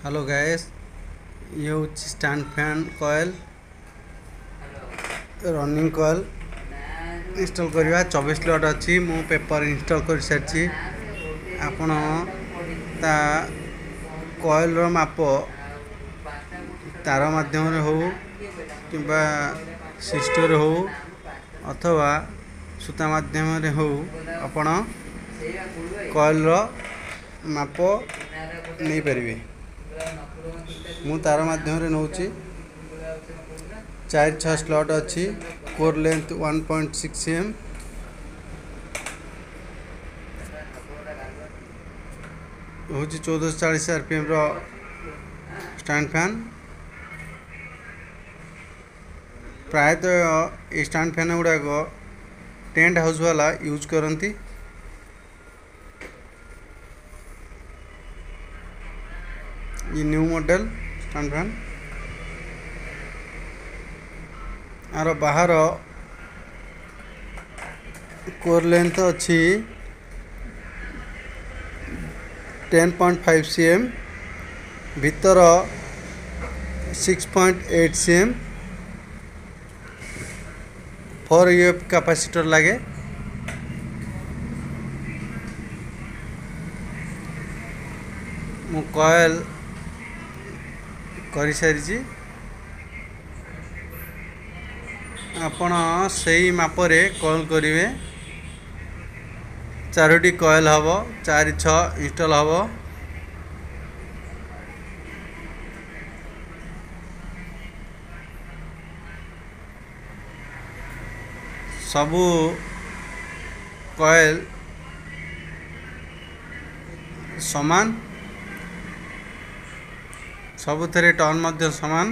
Hello guys, ये हूँ stand fan coil running coil install करवा 24 लट अच्छी मु पेपर इंस्टॉल कर सारी आपण ता कॉयल माप तार माध्यम हो कि सिस्टर हो अथवा सूता माध्यम हो आपण कॉयल माप नहीं पारे। मु तार माध्यम नौ 4-6 स्लॉट अच्छी कोर लेंथ 1.6 cm हूँ 1440 rpm रो स्टैंड फैन। प्रायतः स्टैंड फैन गुड़ाक टेंट हाउस वाला यूज करती। ये न्यू मॉडल स्टैंड फैन आर बाहर कोर लेंथ अच्छी 10.5 cm भीतर 6.8 cm 4 UF कैपेसिटर लगे। मु कॉयल कर सारी आपण से मापरे कॉल करेंगे। 4टी कॉयल हम 4-6 इंस्टॉल हम। सबू कॉयल समान सबुथे टर्न मध्य समान।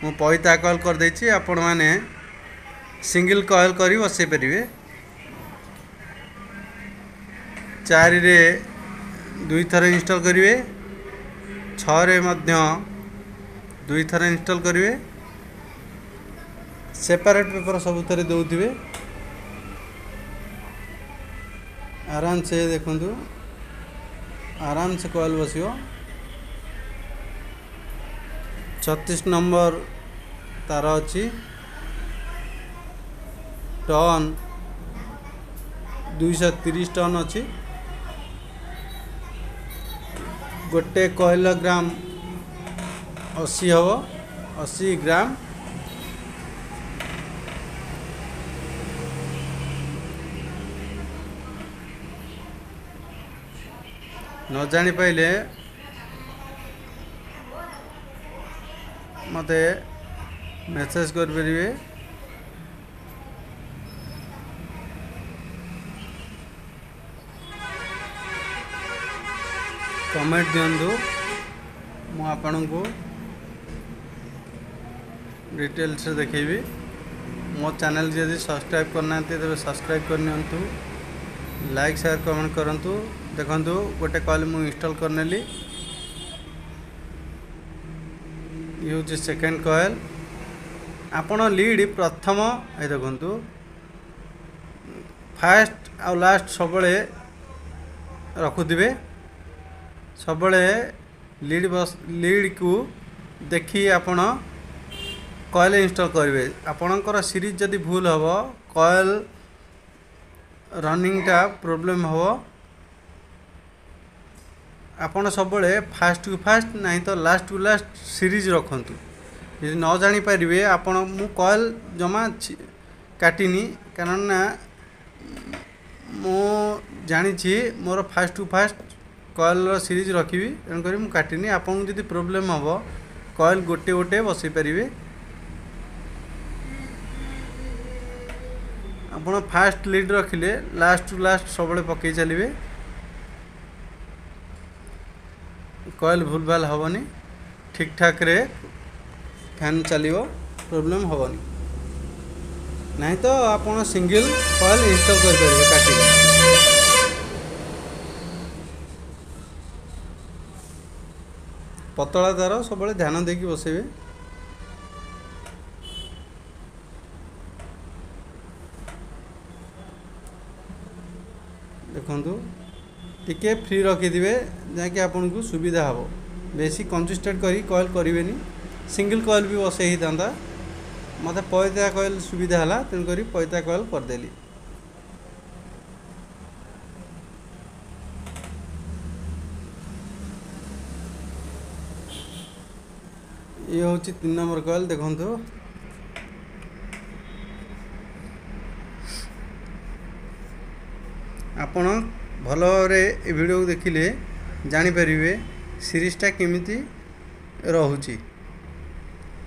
मु पैता कॉल कर देछि आपण माने सिंगल कॉयल करी बसई परिवे। 4 रे 2 थर इंस्टॉल करिवे 6 रे मध्य 2 थर इंस्टॉल करिवे। सेपरेट पेपर सबुथे दौथिबे आराम से देखंतु आराम से कॉयल बसियो। 36 नंबर तार अच्छी टन 230 टन अच्छी। गोटे कॉयल ग्राम 80 हम 80 ग्राम। न जानी पाइले मते मेसेज कर परिवे। कमेंट दिंतु मु आपण को डिटेल से देखेबी। मो चैनल जदि सब्सक्राइब करना तेरे सब्सक्राइब करनियंतु लाइक शेयर कमेंट करंतु। देखंतु गोटे कॉल मु इंस्टॉल करनेली। यूज सेकेंड कॉयल आपण लीड प्रथम ए देखंतु फास्ट आ लास्ट सब रखुवे। सब लीड को देखी आपण कॉयल इंस्टॉल करेंगे। आपणकर सीरीज जदि भूल हम कॉयल रनिंग टा प्रॉब्लम हम। आपण सब फास्ट टू फास्ट नहीं तो लास्ट टू लास्ट सीरीज रखंतु। यदि न जानी पारिबे आपण मु कॉयल जमा काटिनी कारण ना मु जानी मोर fast to fast coil series रखी तेणुक मु काटिनी। आपन जदि प्रॉब्लम हम कॉयल गोटे गोटे बसई पारिबे। आपण फास्ट लीड रखिले लास्ट टू लास्ट सब पकई चलिए। कॉयल भूल भाल हेनी ठीक ठाक रे फैन चलो प्रॉब्लम हेनी। नहीं तो आप सिंगल कॉयल इंस्टॉल कर पारे काटी। पतला तार सब ध्यान देकी बसइबे। देखंतु टिके फ्री रखिदिवे जहाँकि आपन को सुविधा हो। बेसी कंजुस्टेड करी कॉइल करेनि सिंगल कॉइल भी बसई ही था मत पयता कॉइल सुविधा है तेणुक पयता कॉइल करदेली। ये हूँ 3 नंबर कॉइल देखु आपण भल भाव वीडियो को देखिले जानीपर सीरीजटा केमिति रोचे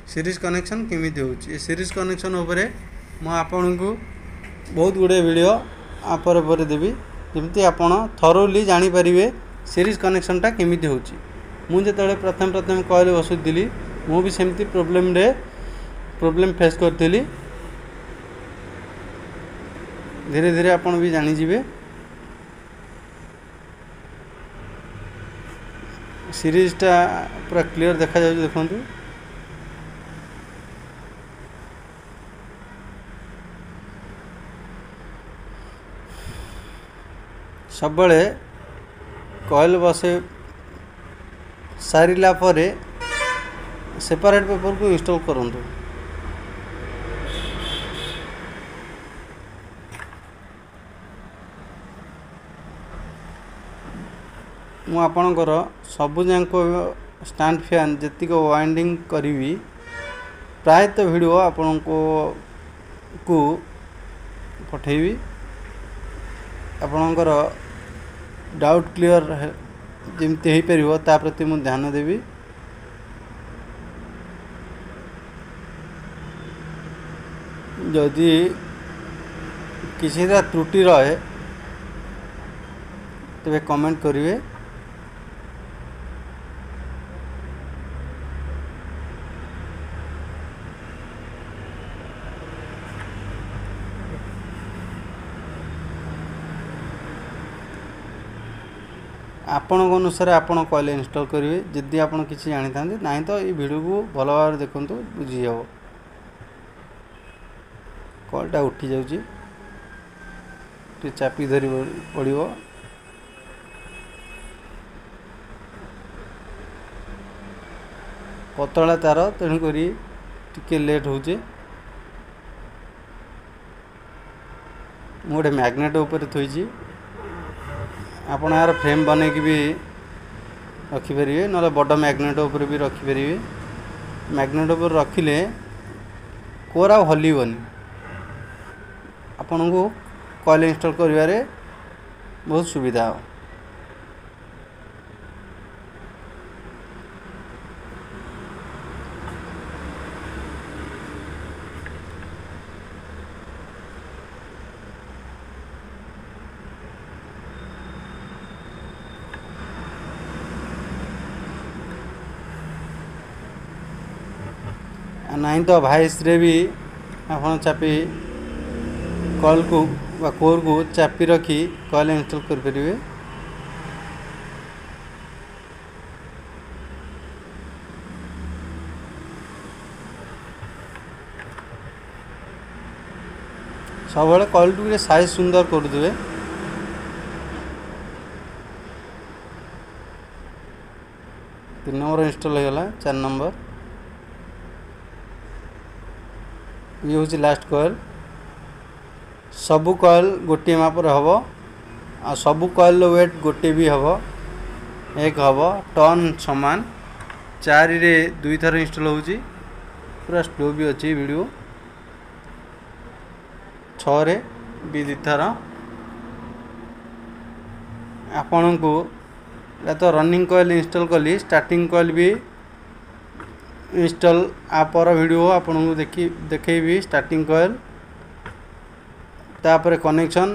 सीरीज कनेक्शन केमिति होची सीरीज कनेक्शन उपरे मु आपन को बहुत गुड़े वीडियो आपर पर देवी जमती आपण थरोली जानीपर सीरीज कनेक्शनटा केमिति होची। मु जेतबे प्रथम कॉइल बसुली मु भी सेमती प्रॉब्लम फेस करथिली धीरे धीरे आपण भी जानी जिवे। सीरीजटा पूरा क्लियर देखा जाए देखु सब कॉइल बसे सारिला परे सेपरेट पेपर को इंस्टॉल करंतु। मु आपणकर सबुजाक स्टैंड फैन जी वाइंडिंग करी प्रायतः वीडियो आपण को पठेबी आपणकर डाउट क्लियर जमती हो पार ता प्रति मु ध्यान देवी। जदि किसी त्रुटि रहे तेरे कमेंट करिवे। आपण अनुसार आपण कॉइल इंस्टॉल करेंगे जदि आपण किसी जानी था ना तो ये वीडियो को भल भाव देखु बुझी हे कॉलटा उठी जाऊँगी चापी धरी पड़ो पतला तार तेणुक टिके लेट हो गोटे मैग्नेट उपर थोड़ी आपण यार फ्रेम बने की भी रखिपारे ना बड़ मैग्नेट उपर भी रखिपारे। मैग्नेट उपर रखिले कोरा हलबनी आपण को कॉइल इंस्टॉल करिवारे बहुत सुविधा हो। नहीं तो भाइस रे भी आप चापी कॉल को कोर को चापी रखी कॉइल इंस्टॉल कर परिवे। सब कॉइल टू साइज सुंदर कर देवे। तीन नंबर इंस्टॉल हो गला 4 नंबर ये हूँ लास्ट कॉइल। सबू कॉइल गोटे मापर हम आ सबू कॉइल वेट गोटे भी हम एक हम टन समान 4 रे 2 थर इंस्टॉल होची पूरा स्लो भी अच्छी वीडियो 6 रे भी 2 थर आपण को तो रनिंग कॉइल इंस्टॉल कली स्टार्टिंग कॉइल भी इंस्टॉल आपर वीडियो आपन को देखी स्टार्टिंग कॉइल तापर कनेक्शन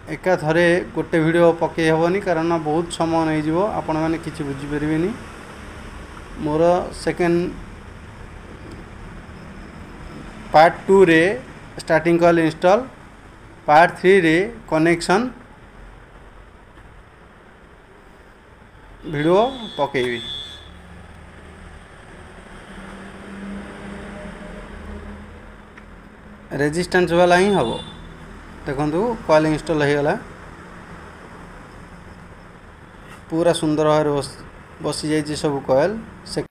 एका थरे गोटे वीडियो पके हेबनी कारण बहुत समय नहीं जीवो आपण माने किछि बुझी परिबेनी। मोर सेकेंड पार्ट 2 रे स्टार्टिंग कॉइल इंस्टॉल पार्ट 3 रे कनेक्शन वीडियो पकेबी। रेजिस्टेंस वाला ही हम देखु कॉइल इंस्टॉल हो गला पूरा सुंदर भाव बसी जाइए सब कॉइल से